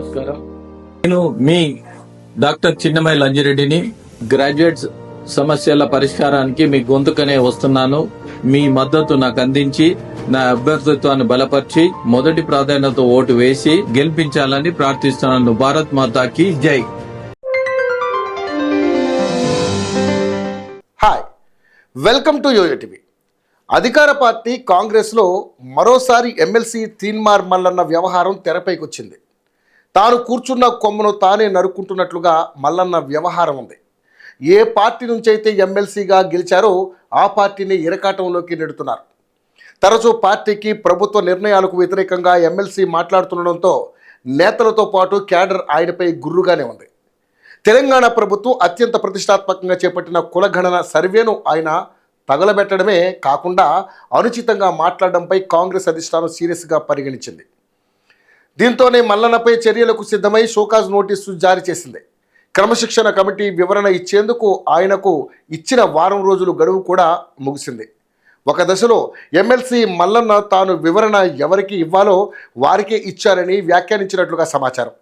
నమస్కారం. నేను మీ doctor చిన్నమై లంజిరెడ్డిని. Graduates సమస్యల పరిష్కారానికి మీ గొంతుకనే వస్తున్నాను. మీ మద్దతు నాకు అందించి నా అభ్యర్థిత్వాన్ని బలపరిచి మొదటి ప్రాధాన్యత ఓటు వేసి గెలిపించాలని ప్రార్థిస్తున్నాను. భారత్ మాతాకి జై. Hi, welcome to YoYo TV. అధికార పార్టీ కాంగ్రెస్లో మరోసారి ఎమ్మెల్సీ తీన్మార్ మల్లన్న వ్యవహారం తెరపైకి వచ్చింది. తాను కూర్చున్న కొమ్మను తానే నరుక్కుంటున్నట్లుగా మల్లన్న వ్యవహారం ఉంది. ఏ పార్టీ నుంచి అయితే ఎమ్మెల్సీగా గెలిచారో ఆ పార్టీని ఇరకాటంలోకి నెడుతున్నారు. తరచూ పార్టీకి ప్రభుత్వ నిర్ణయాలకు వ్యతిరేకంగా ఎమ్మెల్సీ మాట్లాడుతుండడంతో నేతలతో పాటు క్యాడర్ ఆయనపై గుర్రుగానే ఉంది. తెలంగాణ ప్రభుత్వం అత్యంత ప్రతిష్టాత్మకంగా చేపట్టిన కులగణన సర్వేను ఆయన తగలబెట్టడమే కాకుండా అనుచితంగా మాట్లాడడంపై కాంగ్రెస్ అధిష్టానం సీరియస్గా పరిగణించింది. దీంతోనే మల్లన్నపై చర్యలకు సిద్ధమై షోకాజ్ నోటీసు జారీ చేసింది. క్రమశిక్షణ కమిటీ వివరణ ఇచ్చేందుకు ఆయనకు ఇచ్చిన వారం రోజులు గడువు కూడా ముగిసింది. ఒక దశలో ఎమ్మెల్సీ మల్లన్న తాను వివరణ ఎవరికి ఇవ్వాలో వారికే ఇచ్చారని వ్యాఖ్యానించినట్లుగా సమాచారం.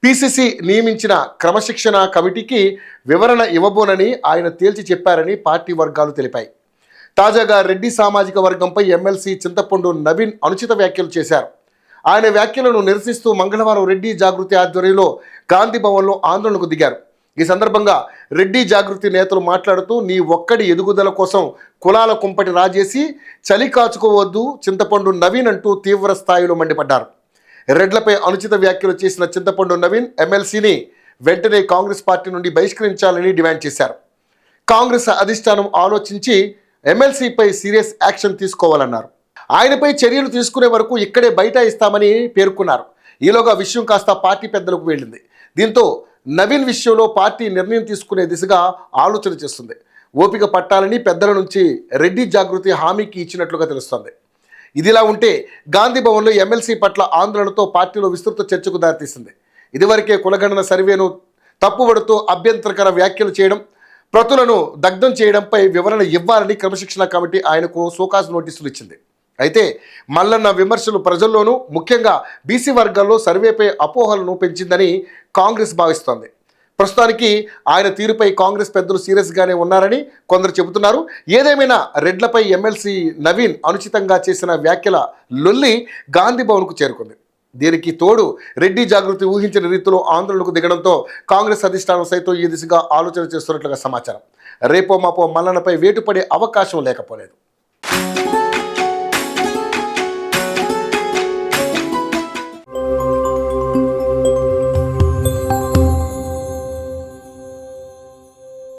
పిసిసి నియమించిన క్రమశిక్షణ కమిటీకి వివరణ ఇవ్వబోనని ఆయన తేల్చి చెప్పారని పార్టీ వర్గాలు తెలిపాయి. తాజాగా రెడ్డి సామాజిక వర్గంపై ఎమ్మెల్సీ చింతపండు నవీన్ అనుచిత వ్యాఖ్యలు చేశారు. ఆయన వ్యాఖ్యలను నిరసిస్తూ మంగళవారం రెడ్డి జాగృతి ఆధ్వర్యంలో గాంధీ భవన్లో ఆందోళనకు దిగారు. ఈ సందర్భంగా రెడ్డి జాగృతి నేతలు మాట్లాడుతూ నీ ఒక్కడి ఎదుగుదల కోసం కులాల కుంపటి రాజేసి చలి కాచుకోవద్దు చింతపండు నవీన్ అంటూ తీవ్ర స్థాయిలో మండిపడ్డారు. రెడ్లపై అనుచిత వ్యాఖ్యలు చేసిన చింతపండు నవీన్ ఎమ్మెల్సీని వెంటనే కాంగ్రెస్ పార్టీ నుండి బహిష్కరించాలని డిమాండ్ చేశారు. కాంగ్రెస్ అధిష్టానం ఆలోచించి ఎమ్మెల్సీపై సీరియస్ యాక్షన్ తీసుకోవాలన్నారు. ఆయనపై చర్యలు తీసుకునే వరకు ఇక్కడే బైఠాయిస్తామని పేర్కొన్నారు. ఈలోగా విషయం కాస్త పార్టీ పెద్దలకు వెళ్ళింది. దీంతో నవీన్ విషయంలో పార్టీ నిర్ణయం తీసుకునే దిశగా ఆలోచన చేస్తుంది. ఓపిక పట్టాలని పెద్దల నుంచి రెడ్డి జాగృతి హామీకి ఇచ్చినట్లుగా తెలుస్తోంది. ఇదిలా ఉంటే గాంధీ భవన్లో ఎమ్మెల్సీ పట్ల ఆందోళనతో పార్టీలో విస్తృత చర్చకు దారితీసింది. ఇదివరకే కులగణన సర్వేను తప్పుబడుతూ అభ్యంతరకర వ్యాఖ్యలు చేయడం, ప్రతులను దగ్ధం చేయడంపై వివరణ ఇవ్వాలని క్రమశిక్షణ కమిటీ ఆయనకు షోకాజ్ నోటీసులు ఇచ్చింది. అయితే మల్లన్న విమర్శలు ప్రజల్లోనూ ముఖ్యంగా బీసీ వర్గాల్లో సర్వేపై అపోహలను పెంచిందని కాంగ్రెస్ భావిస్తోంది. ప్రస్తుతానికి ఆయన తీరుపై కాంగ్రెస్ పెద్దలు సీరియస్గానే ఉన్నారని కొందరు చెబుతున్నారు. ఏదేమైనా రెడ్లపై ఎమ్మెల్సీ నవీన్ అనుచితంగా చేసిన వ్యాఖ్యల లొల్లి గాంధీ భవన్కు చేరుకుంది. దీనికి తోడు రెడ్డి జాగృతి ఊహించిన రీతిలో ఆందోళనకు దిగడంతో కాంగ్రెస్ అధిష్టానం సైతం ఈ దిశగా ఆలోచన చేస్తున్నట్లుగా సమాచారం. రేపో మాపో మల్లన్నపై వేటుపడే అవకాశం లేకపోలేదు.